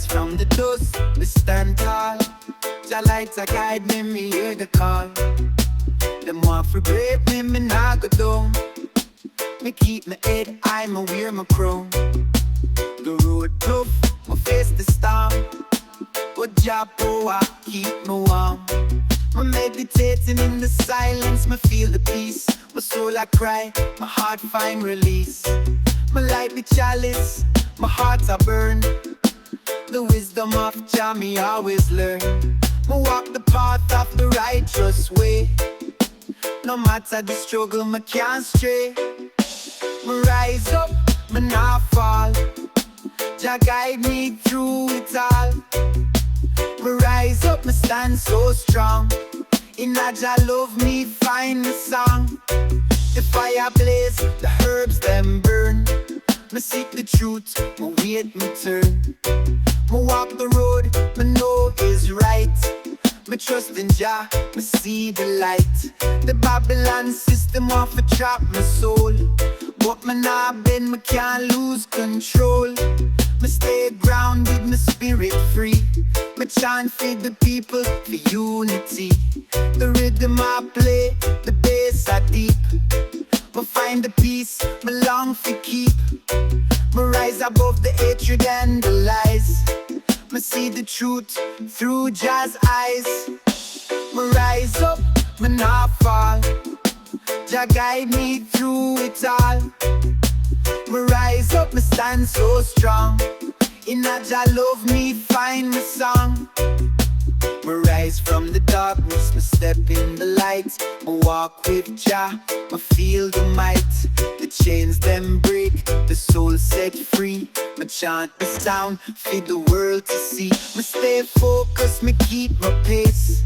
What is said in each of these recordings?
From the dust, we stand tall. Jah lights a guide me, me hear the call. Them want to break me, me nah go down. Me keep my head high, me wear my crown. The road tough, me face the storm, but Jah power keep me warm. Me meditating in the silence, me feel the peace. My soul I cry, my heart find release. Me light the chalice, my heart a burn. The wisdom of Jah me always learn. Me walk the path of the righteous way. No matter the struggle, me can't stray. Me rise up, me not fall. Jah guide me through it all. Me rise up, me stand so strong. In a Jah love me find the song. The fire blaze, the herbs them burn. Me seek the truth, me wait me turn. Me walk the road, me know is right. Me trust in Jah, me see the light. The Babylon system want to trap my soul, but me nah bend, me can't lose control. Me stay grounded, me spirit free. Me chant for the people, for unity. The rhythm I play, the bass I deep. Me find the peace, me long for keep. Me rise above the hatred and the lies. Me see the truth through Jah's eyes. Me rise up, me not fall. Jah guide me through it all. Me rise up, me stand so strong. In a Jah love me find the song. Me rise from the darkness, me step in the light. Me walk with Jah, me feel the might. The chains them break, the soul set free. Me chant the sound for the world to see. Me stay focused, me keep my pace.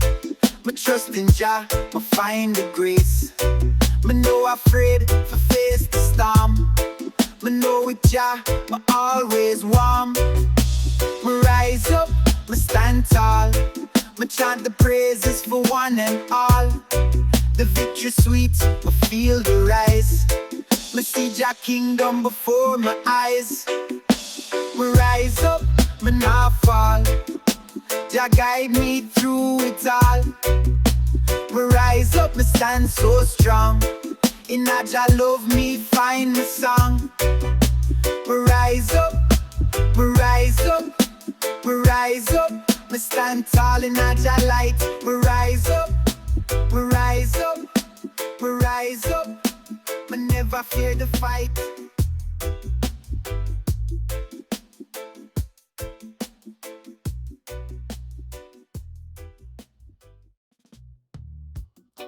Me trust in Jah, me find the grace. Me no afraid to face the storm. Me know with Jah, me always warm. Me rise up, me stand tall. Me chant the praises for one and all. The victory sweet, me feel the rise. Me see Jah kingdom before my eyes. Me rise up, me not fall. Jah guide me through it all. Me rise up, me stand so strong. In a Jah love me find the song. Me rise up, me rise up, me rise up. Me stand tall in a Jah light. Me rise up, me rise up, me rise up. Me never fear the fight.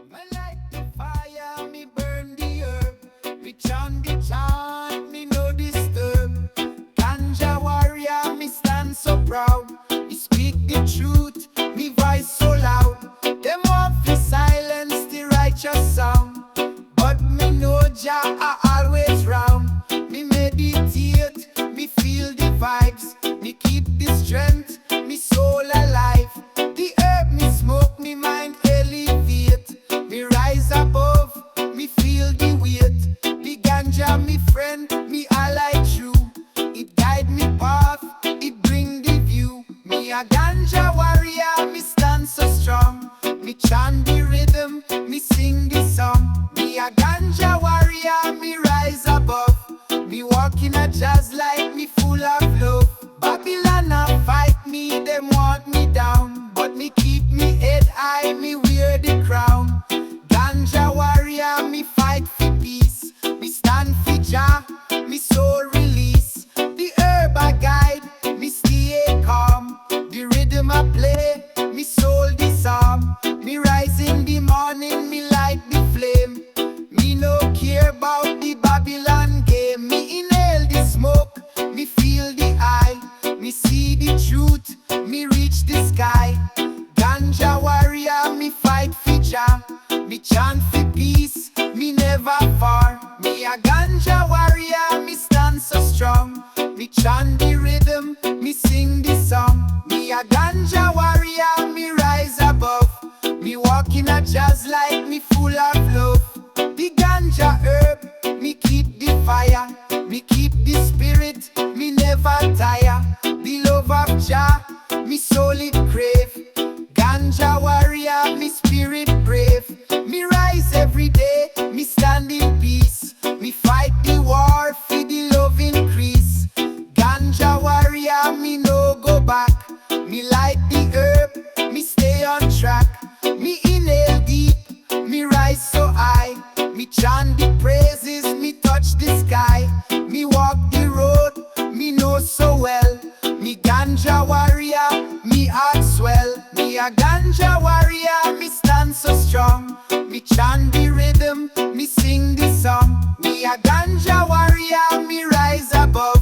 Me light the fire, me burn the herb. Me chant the chant, me no disturb. Ganja warrior, me stand so proud. Me speak the truth, me voice so loud. Them want to silence the righteous sound, but me know Jah are always round. Me meditate, me feel the vibes. Me keep the strength, me soul alive. The herb me smoke, me mind elevate. Me rise above, me feel the weight. The ganja me friend, me ally true. It guide me path, it bring the view. Me a ganja warrior, me stand so strong. Me chant the rhythm, me sing the song. Me a ganja warrior, me rise above. Me walk in a jazz like me full of love. Babylon a fight me, them want me down, but me keep me head high, me wear the crown. Ganja warrior, me fight for peace. Me stand for Jah, me soul release. The herb I guide, me stay calm. The rhythm I play, me soul disarm. Me rise in the morning, me light the flame. Me no care about the Babylon game. Me inhale the smoke, me feel the eye. Me see the truth, me reach the sky. Ganja warrior, me fight for Jah. Me chant for peace, chant the rhythm, me sing the song. Me a ganja warrior, me rise above. Me walk in a jazz like me full of love. The ganja herb, me keep the fire. Me keep the spirit, me never tire. The love of Jah, me soul it crave. Ganja warrior, me spirit brave. Me rise every day, me stand in peace. Me fight the war, for the love increase. Ganja warrior, me no go back. Me light the herb, me stay on track. Me inhale deep, me rise so high. Me chant the praises, me touch the sky. Me walk the road, me know so well. Me ganja warrior, me heart swell. Me a ganja warrior, me stand so strong. Me chant the rhythm, me sing the song. Me a ganja warrior, me rise above.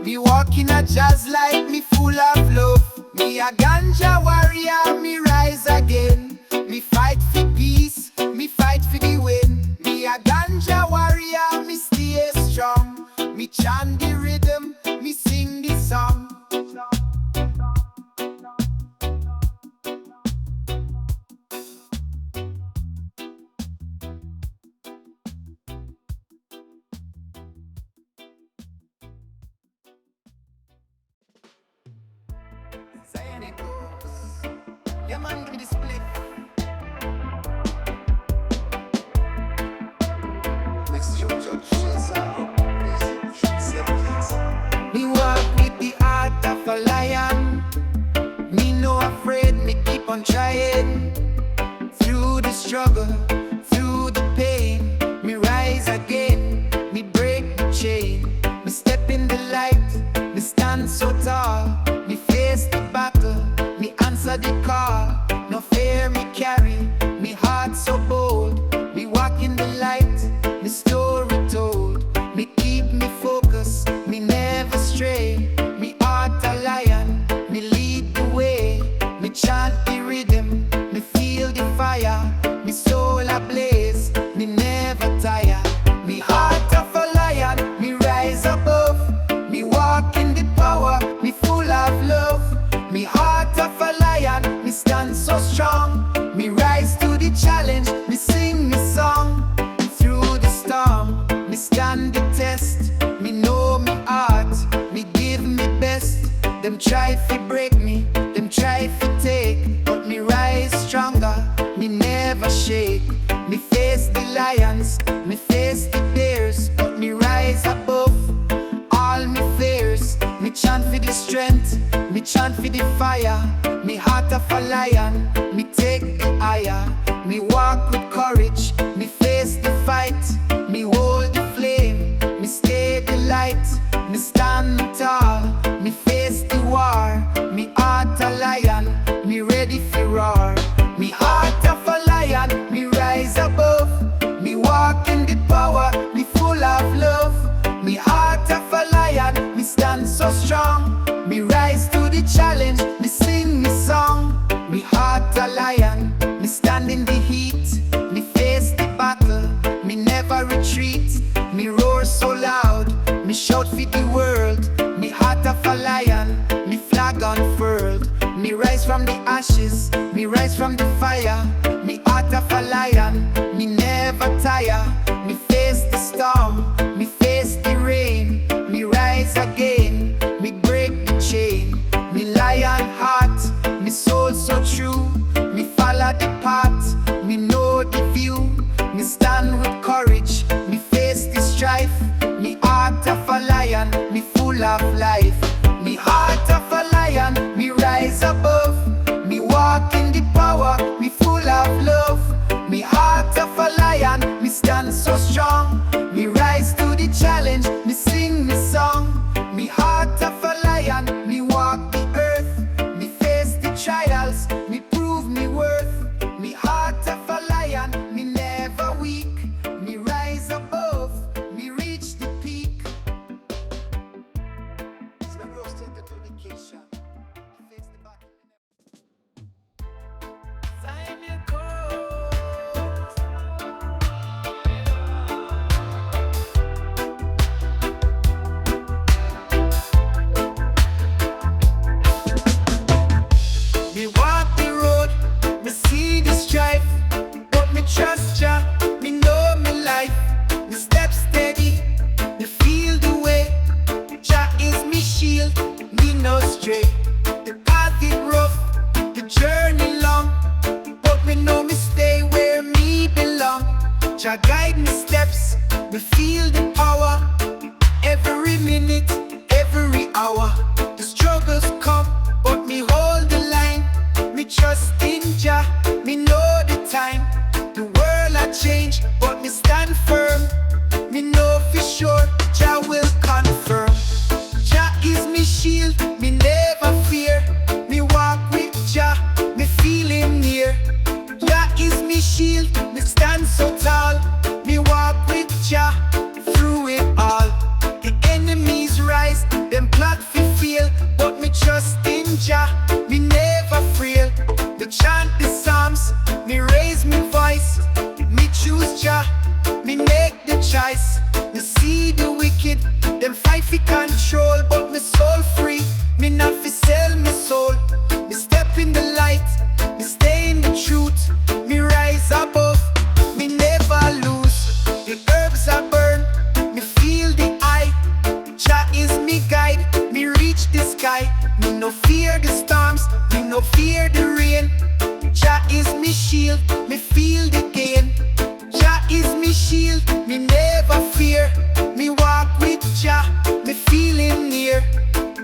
Me walk in a jazz like me full of love. Me a ganja warrior, me rise again. Me fight for peace, me fight for the win. Me a ganja warrior, me stay strong. Me chant the rhythm, me sing the song. Saying it goes. Yeah, man, give me the split. Me walk with the heart of a lion. Me no afraid, me keep on trying. Through the struggle, through the pain, me rise again, me break the chain. Me step in the light, me stand so tall. Me face the battle, me answer the call. No fear me carry, me heart so bold. Me walk in the light, me story told. Me keep me focused, me never stray. Me heart a lion, me lead the way. Me chant the rhythm, me feel the fire. Me soul ablaze, me never tire. Me heart of a lion, me rise above. Me walk in the power, me full of love. Me heart of a lion, me stand so strong. Me rise to the challenge, me sing me song. Through the storm, me stand the test. Me know me heart, me give me best. Them try to break me, them try to take, but me rise stronger, me never shake. Me face the lions, me face the bears, but me rise above all me fears. Me chant for the strength, me chant for the fire. Me heart of a lion, me take it higher. Me walk with courage, me face the fight. Me hold the flame, me stay the light. Me stand tall, me face the war. Me heart a lion, me ready for roar. Me heart of a lion, me rise above. Me walk in the power, me full of love. Me heart of a lion, me stand so strong. Me rise to the challenge, me sing me song. Me heart a lion, me stand in the heat. Me face the battle, me never retreat. Me roar so loud, me shout for the world. Me heart of a lion, me flag unfurled. Me rise from the ashes, me rise from the fire. Me heart of a lion, me never tire. Me face the storm, me face the rain. Me rise again, me break the chain. Me lion heart, me soul so true. Me follow the path, me know the view. Me stand with courage, me face the strife. Me heart of a lion, me full of life. Me heart of a lion, me rise above. Me walk in the power, me full of love. Me heart of a lion, me stand Jah guide me steps, me feel the power. Every minute, every hour, the struggles come, but me hold the line. Me trust in Jah, me know the time. The world a change, but me stand firm. Me know for sure, Jah will confirm. Jah is me shield, me never fear. Me walk with Jah, me feel him near. Jah is me shield, me stand so tall. Me walk with Jah, through it all. The enemies rise, them plot fi fail, but me trust in Jah, me never frail. Me chant the psalms, me raise me voice. Me choose Jah, me make the choice. Me see the wicked, them fight fi control, but me soul free, me not fi sell me soul. Me step in the light, me stay in the truth. Me rise above, me never lose. The herbs are burn, me feel the eye. Jah is me guide, me reach the sky. Me no fear the storms, me no fear the rain. Jah is me shield, me feel the gain. Jah is me shield, me never fear. Me walk with Jah, me feel him near.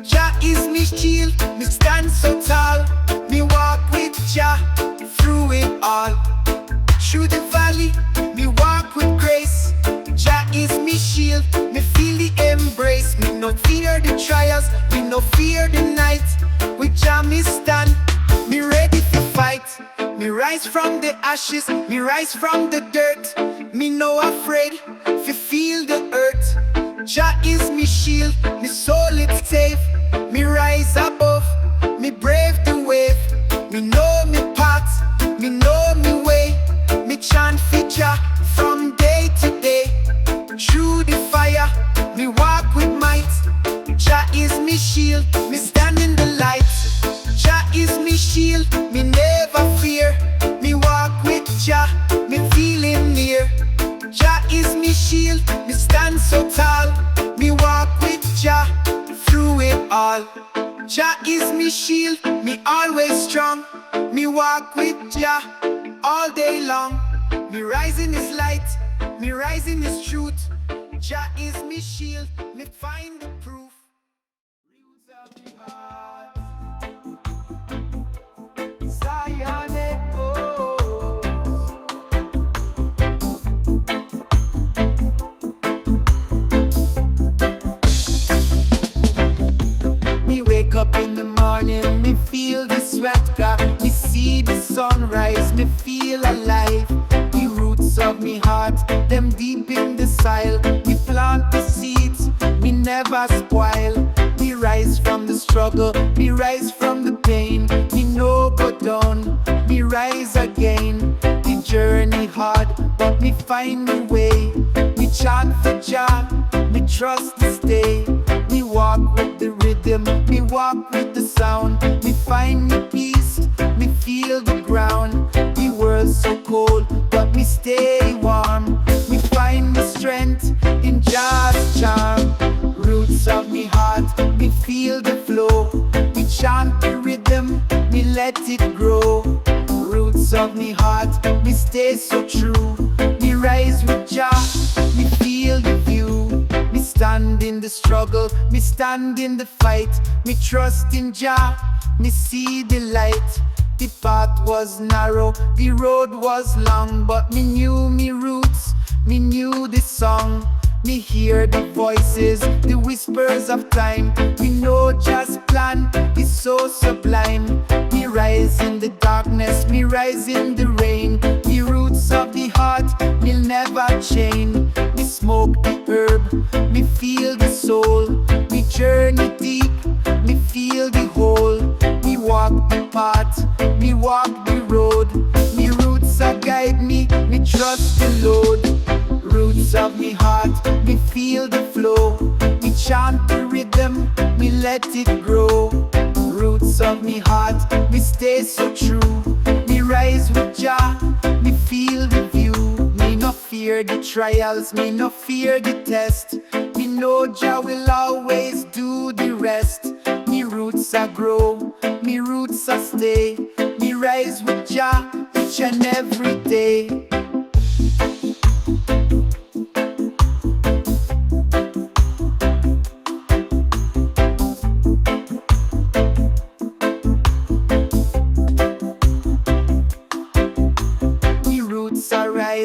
Jah is me shield, me stand so tall. Me walk with Jah, through it all. Through the valley, me walk with grace. Jah is me shield, me feel the embrace. Me no fear the trials, me no fear the night. With Jah me stand, me ready to fight. Me rise from the ashes, me rise from the dirt. Me no afraid, fi feel the earth. Jah is me shield, me soul it's safe. Me rise above, me brave the wave. Me know me path, me know me way. Me chant fi Jah from day to day. Through the fire, me walk with might. Jah is me shield, me stand in the light. Jah is me shield, me never fear. Me walk with Jah, me feel him near. Jah is me shield, me stand so tall. Me walk with Jah, through it all. Jah is me shield, me always strong. Me walk with Jah all day long. Me rise in his light, me rise in his truth. Jah is me shield, me find the proof. Roots of the heart, Zion echoes. Me wake up in the morning, me feel the sweat God. Me see the sunrise, me feel alive. The roots of me heart, them deep in the soil. Me plant the seeds, me never spoil. Me rise from the struggle, me rise from the pain. Me no go down, me rise again. The journey hard, but me find my way. Me chant for Jah, me trust to stay. Me walk with the rhythm, me walk with the sound. Me find me peace, me feel the ground. The world's so cold, but me stay warm. Me find me strength in Jah's charm. Roots of me heart, me feel the flow. Me chant the rhythm, me let it grow. Roots of me heart, me stay so true. Me rise with Jah, me feel the view. Me stand in the struggle, me stand in the fight. Me trust in Jah, me see the light. The path was narrow, the road was long, but me knew me roots, me knew the song. Me hear the voices, the whispers of time. Me know Jah's plan is so sublime. Me rise in the darkness, me rise in the rain. The roots of the heart, will never change. Me smoke the herb, me feel the soul. Me journey deep, me feel the whole. Me walk the path, me walk the road. Me roots are guide me, me trust the Lord. Roots of me heart, me feel the flow. Me chant the rhythm, me let it grow. Roots of me heart, me stay so true. Me rise with Jah, me feel the view. Me no fear the trials, me no fear the test. Me know Jah will always do the rest. Me roots are grow, me roots are stay. Me rise with Jah each and every day.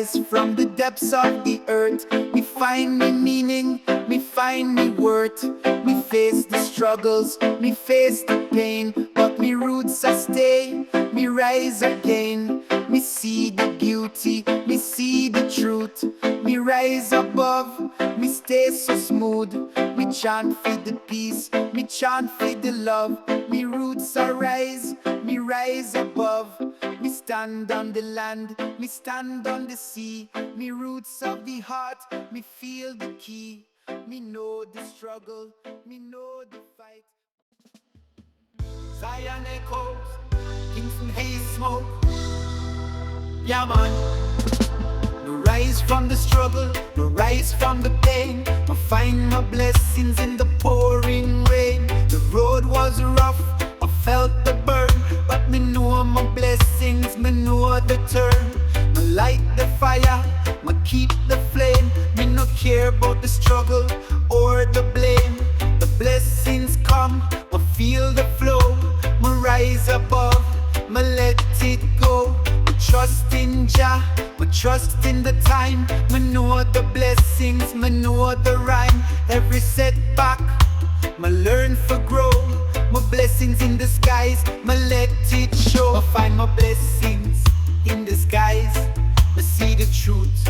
rise from the depths of the earth. Me find me meaning, me find me worth. Me face the struggles, me face the pain, but me roots I stay, me rise again. Me see the beauty, me see the truth. Me rise above, me stay so smooth. Me chant for the peace, me chant for the love. Me roots I rise, me rise above. Me stand on the land, me stand on the sea. Me roots of the heart, me feel the key. Me know the struggle, me know the fight. Zion echoes, Kingston haze smoke. Yeah man, no rise from the struggle, no rise from the pain. I find my blessings in the pouring rain. The road was rough, I felt the burn, but me know my blessings, me know the turn. Me light the fire, me keep the flame. Me no care about the struggle or the blame. The blessings come, me feel the flow. Me rise above, me let it go. Me trust in Jah, me trust in the time. Me know the blessings, me know the rhyme. Every setback, me learn for grow. My blessings in disguise, me let it show. I find my blessings in disguise. Me see the truth,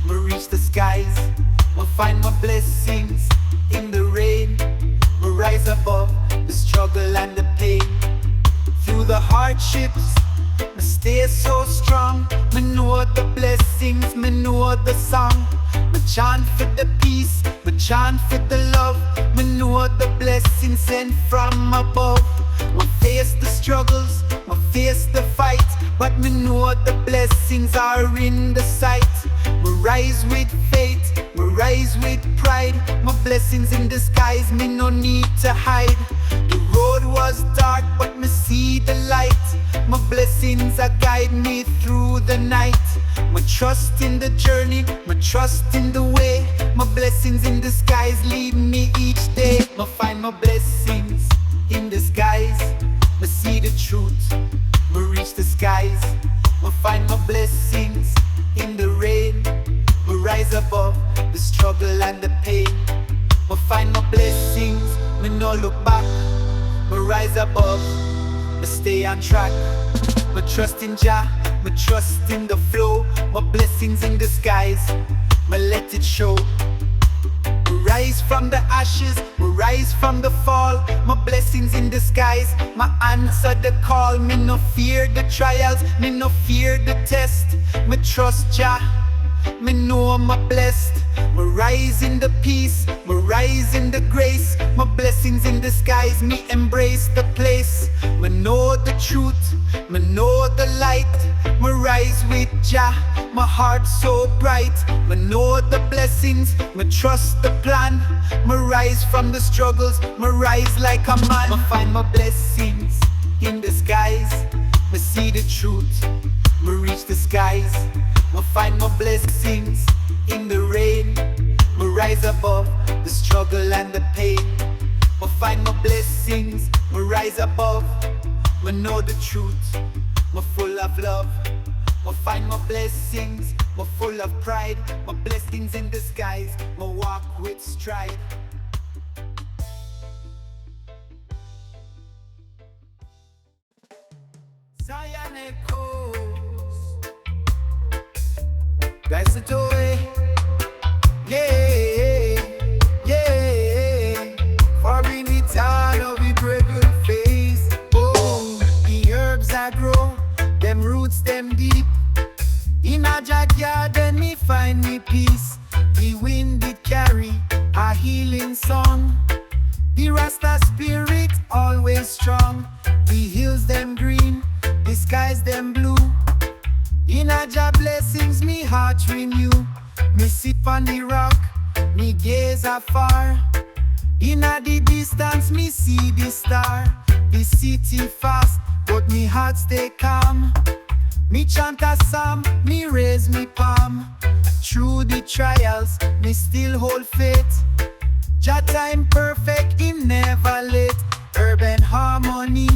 me reach the skies. I find my blessings in the rain. Me rise above the struggle and the pain. Through the hardships, me stay so strong. Me know the blessings, me know the song. Me chant for the peace, me chant for the love. Me know the blessings sent from above. Me face the struggles, me face the fight, but me know the blessings are in the sight. Me rise with faith, me rise with pride. My blessings in disguise, me no need to hide. The road was dark, but me see the light. My blessings are guide me through the night. My trust in the journey, my trust in the way. My blessings in disguise lead me each day. I find my blessings in disguise. I see the truth, I reach the skies. I find my blessings in the rain. I rise above the struggle and the pain. I find my blessings, me no look back. I rise above, I stay on track. I trust in Jah, I trust in the flow. My blessings in disguise, I let it show. I rise from the ashes, I rise from the fall. My blessings in disguise, my answer the call. Me no fear the trials, me no fear the test. Me trust Jah, me know I'm blessed. Me rise in the peace, me rise in the grace. My blessings in disguise, me embrace the place. Me know the truth, me know the light. Me rise with Jah, my heart so bright. Me know the blessings, me trust the plan. Me rise from the struggles, me rise like a man. Me find my blessings in disguise. Me see the truth, me reach the skies. Me find my blessings in the rain. Me rise above the struggle and the pain. Me find my blessings, me rise above. Me know the truth, me full of love. Me find my blessings, me full of pride. My blessings in disguise, me walk with stride. Zion echoes, that's the way. Yeah, yeah. For in the town of the breaking face. Oh, the herbs I grow, them roots them deep. In a junkyard then me find me peace. The wind it carry a healing song. The Rasta spirit always strong. The hills them green, the skies them blue. In a Jah blessings me heart renew. Me sit on the rock, me gaze afar. In a the distance me see the star. The city fast, but me heart stay calm. Me chant a psalm, me raise me palm. Through the trials, me still hold faith. Jah time perfect, him never late. Urban harmony,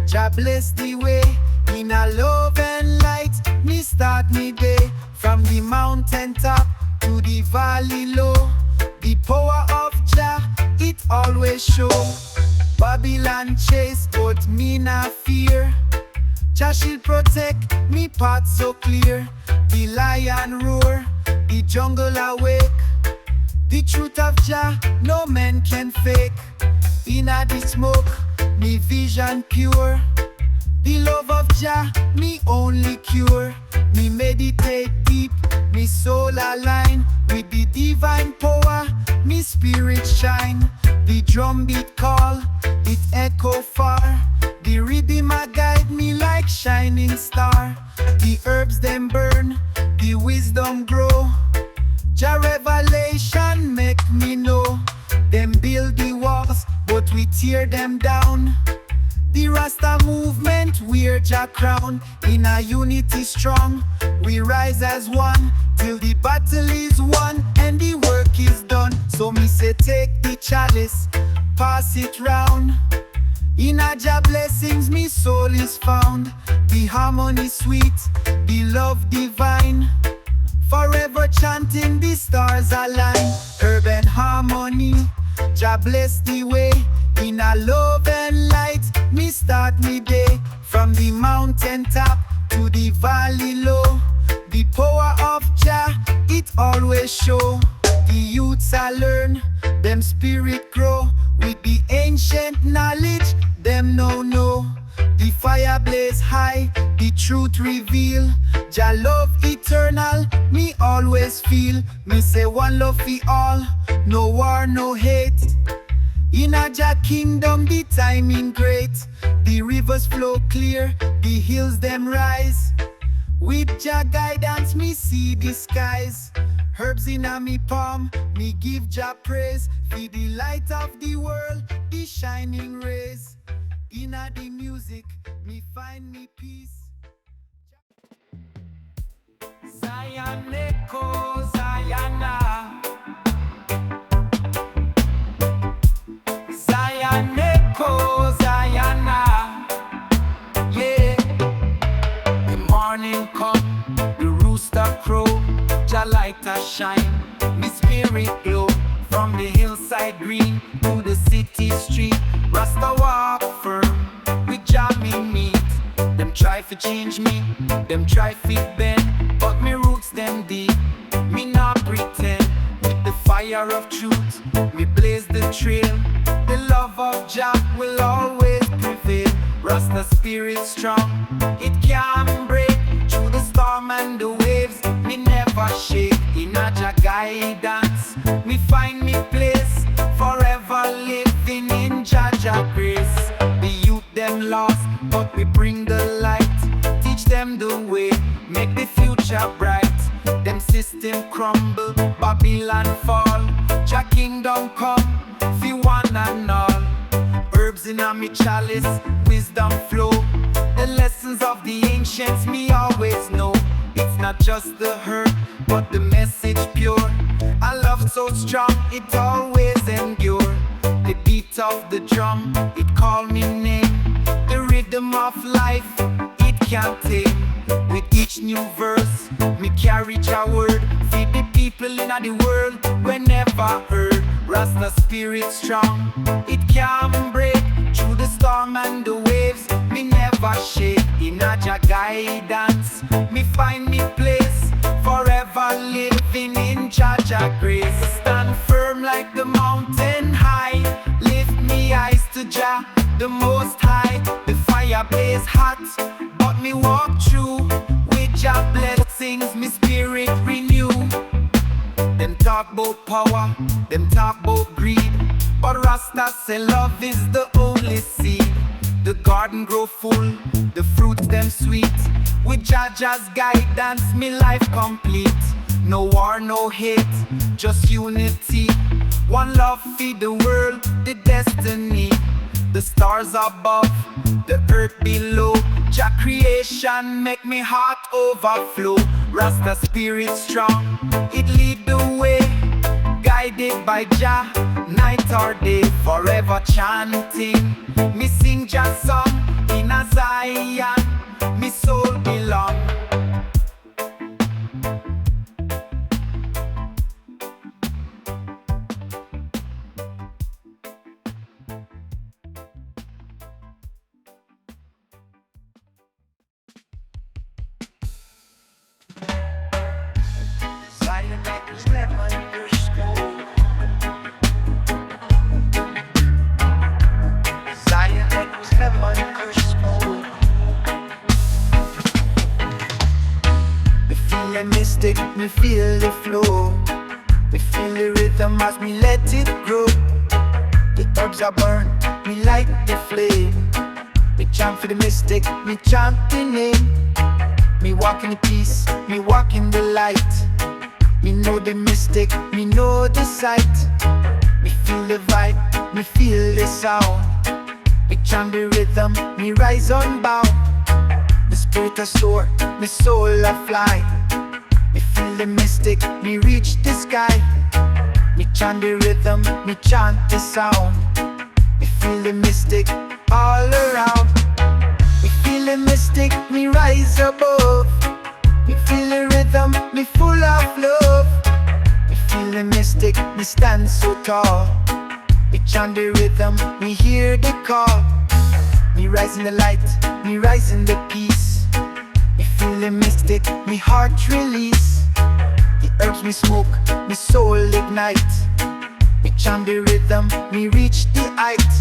Jah bless the way. In a love and light, me start me day. From the mountain top to the valley low, the power of Jah, it always show. Babylon chase, but me not fear. Jah shield protect, me path so clear. The lion roar, the jungle awake. The truth of Jah, no man can fake. Inna the smoke, me vision pure. The love of Jah, me only cure. Me meditate deep, me soul align with the divine power, me spirit shine. The drum beat call, it echo far. The rhythm a guide me like shining star. The herbs them burn, the wisdom grow. Jah revelation make me know. Them build the walls, but we tear them down. The Rasta movement wear Jah crown. In a unity strong, we rise as one, till the battle is won and the work is done. So me say take the chalice, pass it round. In a Jah blessings me soul is found. The harmony sweet, the love divine. Forever chanting the stars align. Herb and harmony, Jah bless the way. In a love and light, me start me day. From the mountain top to the valley low, the power of Jah, it always show. The youths a learn, them spirit grow. With the ancient knowledge, them know. The fire blaze high, the truth reveal. Jah love eternal, me always feel. Me say one love for all, no war, no hate. In a Jah kingdom, the timing great. The rivers flow clear, the hills them rise. With Jah guidance, me see the skies. Herbs in a me palm, me give Jah praise. For the light of the world, the shining rays. In a the music, me find me peace. Zion echo, Zion. Zion echo, Zion, yeah. The morning come, the rooster crow, Jah light a shine, me spirit glow. From the hillside green to the city street, Rasta walk firm, with Jah me meet. Them try to change me, them try to bend, but me roots them deep, me not pretend. With the fire of truth, me blaze the trail. The love of Jah will always prevail. Rasta spirit strong, it can't break. Through the storm and the waves, me never shake. In a Jah guidance, me find me place. Forever living in Jah grace. The youth them lost, but we bring the light. Teach them the way, make the future bright. Them system crumble, Babylon fall. Jah kingdom come, fi one and all. Herbs in a me chalice, wisdom flow. The lessons of the ancients me always know. It's not just the herb, but the message pure. A love so strong, it always endure. The beat of the drum, it call me name. The rhythm of life, it can't tame. With each new verse, me carry Jah word. Feed the people in the world, whenever heard. Rasta spirit strong, it can't break. Through the storm and the waves, me never shake. In a Jah guidance, me find me place. Forever living in Jah grace. Stand firm like the mountain high. Lift me eyes to Jah, the most high. The fire blaze hot, but me walk through. With Jah blessings, me spirit renew. Them talk about power, them talk about greed, but Rasta say love is the only seed. The garden grow full, the fruits them sweet. With Jah's guidance, me life complete. No war, no hate, just unity. One love feed the world, the destiny. The stars above, the earth below. Jah creation make me heart overflow. Rasta spirit strong, it lead the way. Guided by Jah, night or day. Forever chanting, me sing Jah song. In a Zion, me soul belong. Mystic, me feel the flow, me feel the rhythm as me let it grow. The herbs are burn, me light the flame. Me chant for the mystic, me chant the name. Me walk in the peace, me walk in the light. Me know the mystic, me know the sight. Me feel the vibe, me feel the sound. Me chant the rhythm, me rise unbound. The spirit a soar, me soul a fly. Me feel the mystic, me reach the sky. Me chant the rhythm, me chant the sound. Me feel the mystic all around. Me feel the mystic, me rise above. Me feel the rhythm, me full of love. Me feel the mystic, me stand so tall. Me chant the rhythm, me hear the call. Me rise in the light, me rise in the peace. Me feel the mystic, me heart release. The herbs me smoke, me soul ignite. Me chant the rhythm, me reach the height.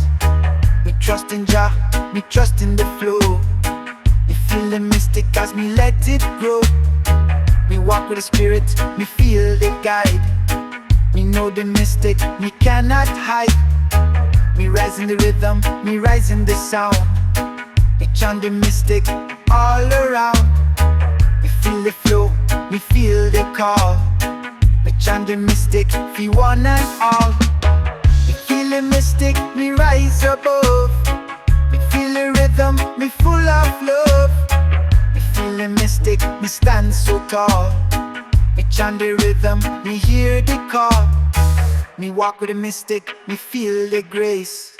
Me trust in Jah, me trust in the flow. Me feel the mystic as me let it grow. Me walk with the spirit, me feel the guide. Me know the mystic, me cannot hide. Me rise in the rhythm, me rise in the sound. Me chant the mystic all around. Me feel the flow, me feel the call. Me chant the mystic, feel one and all. Me feel the mystic, me rise above. Me feel the rhythm, me full of love. Me feel the mystic, me stand so tall. Me chant the rhythm, me hear the call. Me walk with the mystic, me feel the grace.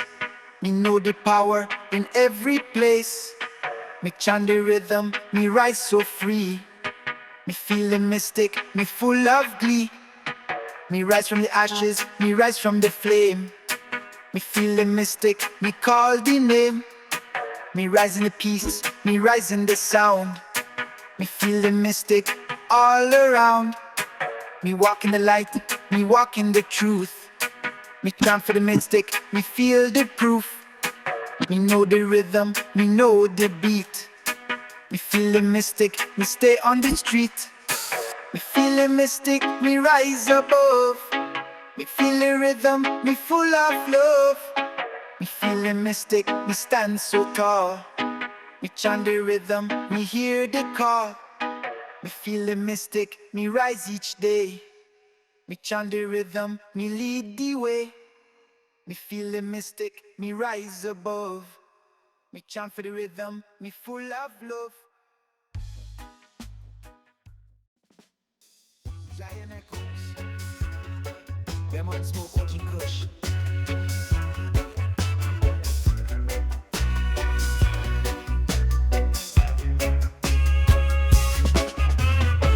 Me know the power in every place. Me chant the rhythm, me rise so free. Me feel the mystic, me full of glee. Me rise from the ashes, me rise from the flame. Me feel the mystic, me call the name. Me rise in the peace, me rise in the sound. Me feel the mystic all around. Me walk in the light, me walk in the truth. Me chant for the mystic, me feel the proof. Me know the rhythm, me know the beat. Me feel the mystic, me stay on the street. Me feel the mystic, me rise above. Me feel the rhythm, me full of love. Me feel the mystic, me stand so tall. Me chant the rhythm, me hear the call. Me feel the mystic, me rise each day. Me chant the rhythm, me lead the way. Me feel the mystic, me rise above. Me chant for the rhythm, me full of love. Zion echoes. Them on smoke watching Kush.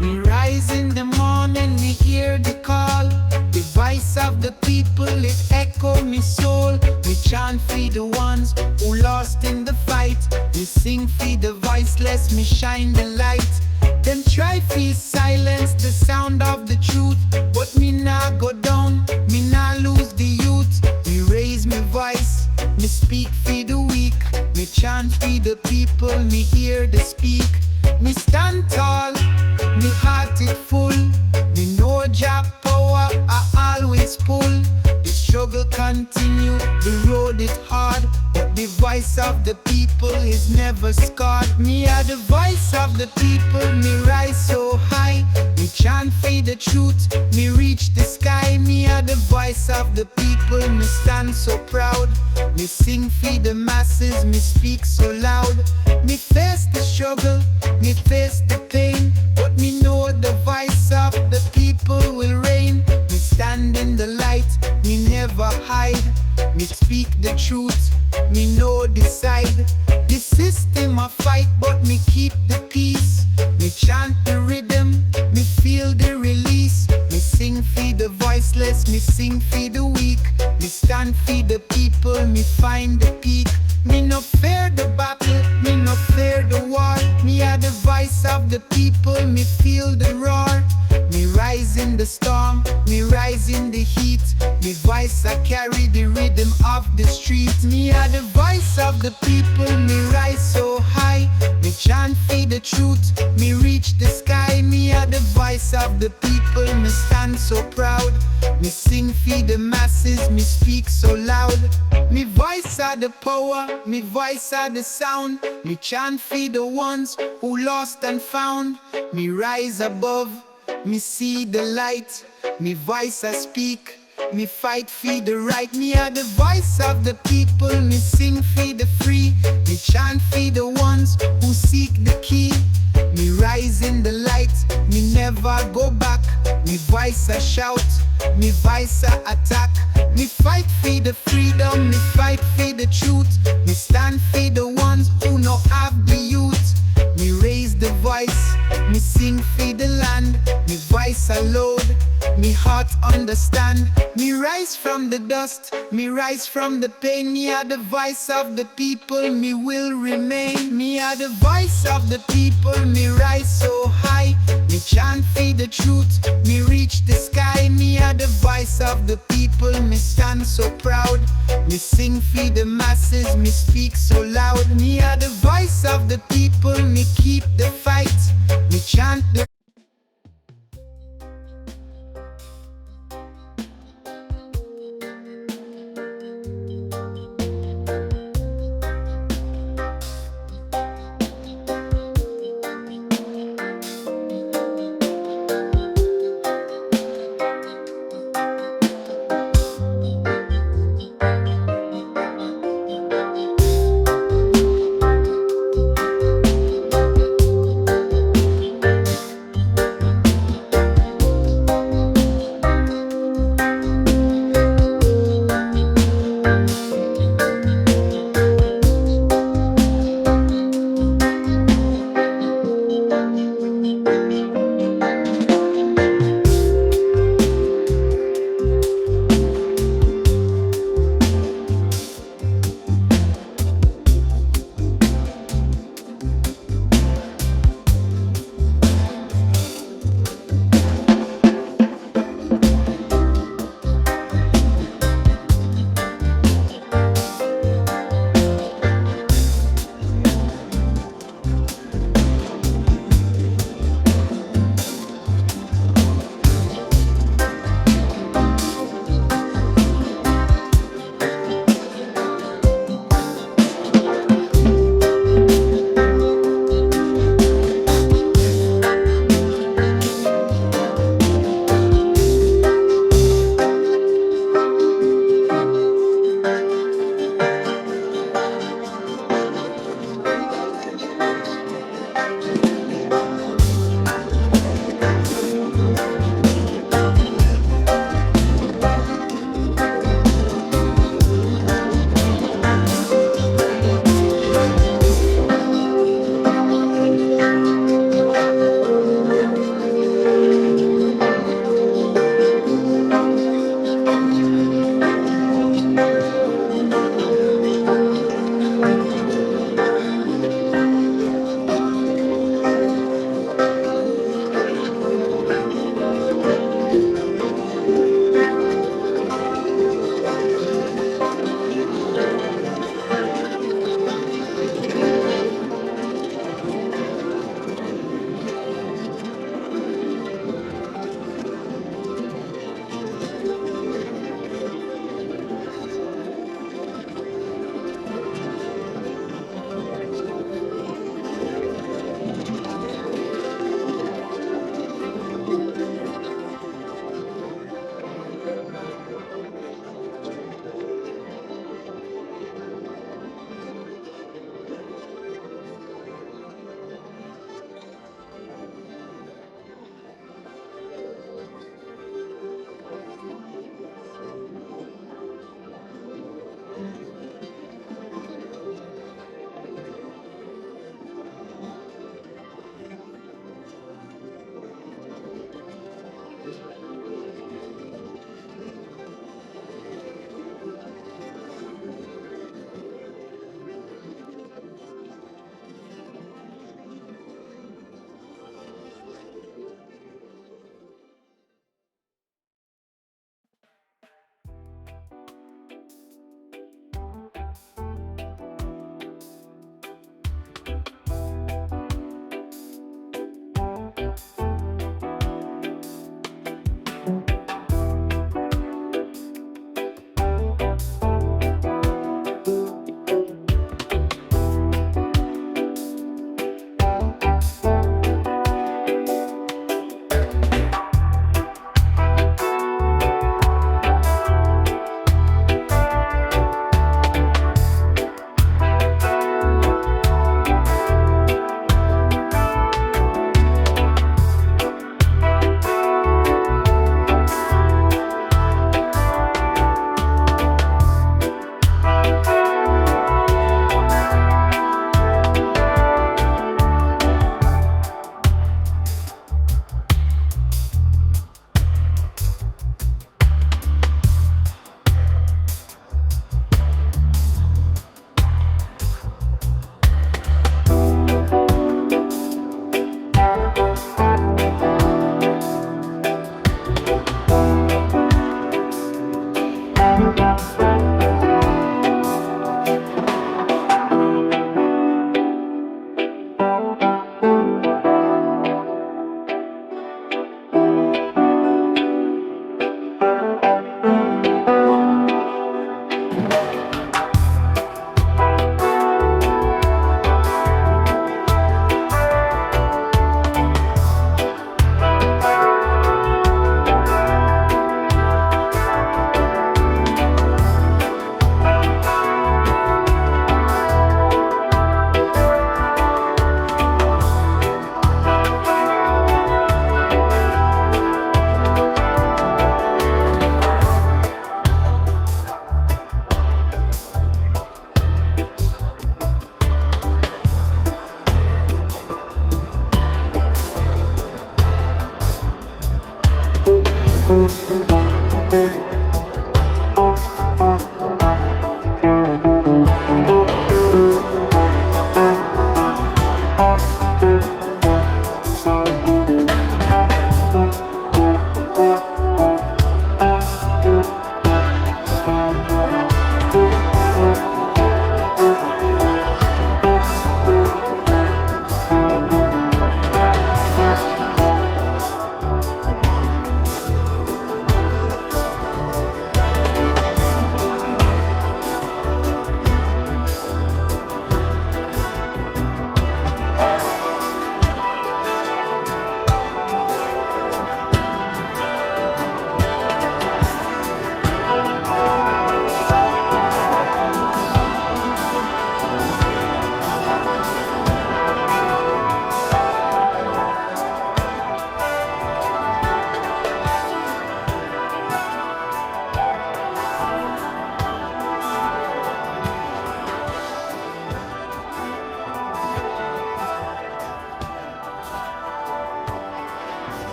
We rise in the morning, we hear the call. The voice of the people, it echo me soul. We chant for the ones who lost in the fight. We sing for the voiceless, me shine the light. Them try feel silence the sound of the truth, but me nah go down, me nah lose the youth. Me raise my voice, me speak for the weak. Me chant for the people, me hear the speak. Me stand tall, me heart it full. Me know Jah power, I always pull. The struggle continue, the road is hard, but the voice of the people is never scarred. Me are the voice of the people, me rise so high. Me chant for the truth, me reach the sky. Me are the voice of the people, me stand so proud. Me sing for the masses, me speak so loud. Me face the struggle, me face the pain, but me know the voice of the people will reign. Me stand in the light, me never hide. Me speak the truth, me know the side. The system I fight, but me keep the peace. Me chant the rhythm, me feel the release. Me sing for the voiceless, me sing for the weak. Me stand for the people, me find the peak. Me no fear the battle, me no fear the war. Me are the voice of the people, me feel the roar. Me rise rise in the storm, me rise in the heat. Me voice I carry the rhythm of the street. Me are the voice of the people, me rise so high. Me chant for the truth, me reach the sky. Me are the voice of the people, me stand so proud. Me sing for the masses, me speak so loud. Me voice are the power, me voice are the sound. Me chant for the ones who lost and found. Me rise above, me see the light. Me voice I speak, me fight for the right. Me are the voice of the people, me sing for the free. Me chant for the ones who seek the key. Me rise in the light, me never go back. Me voice I shout, me voice I attack. Me fight for the freedom, me fight for the truth. Me stand for the ones who know have the youth. Me raise the voice, me sing for the land. Me voice I load, me heart understand. Me rise from the dust, me rise from the pain. Me are the voice of the people, me will remain. Me are the voice of the people, me rise so high. Me chant for the truth, me reach the sky. Me are the voice of the people, me stand so proud. Me sing for the masses, me speak so loud. Me are the voice of the people, me keep the fight. Me chant the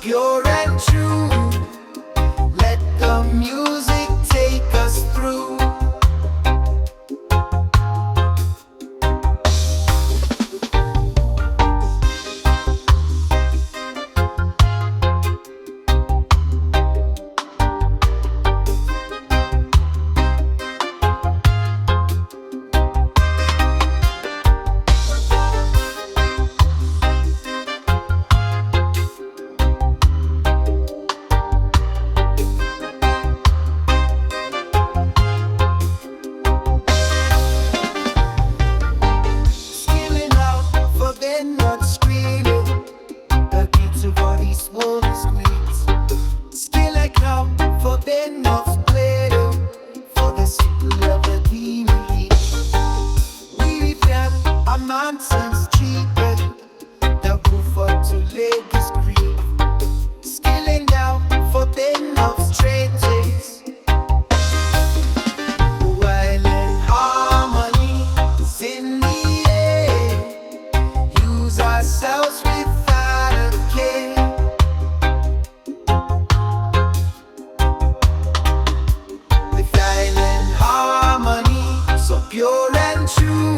pure and true. Let the music take us pure and true.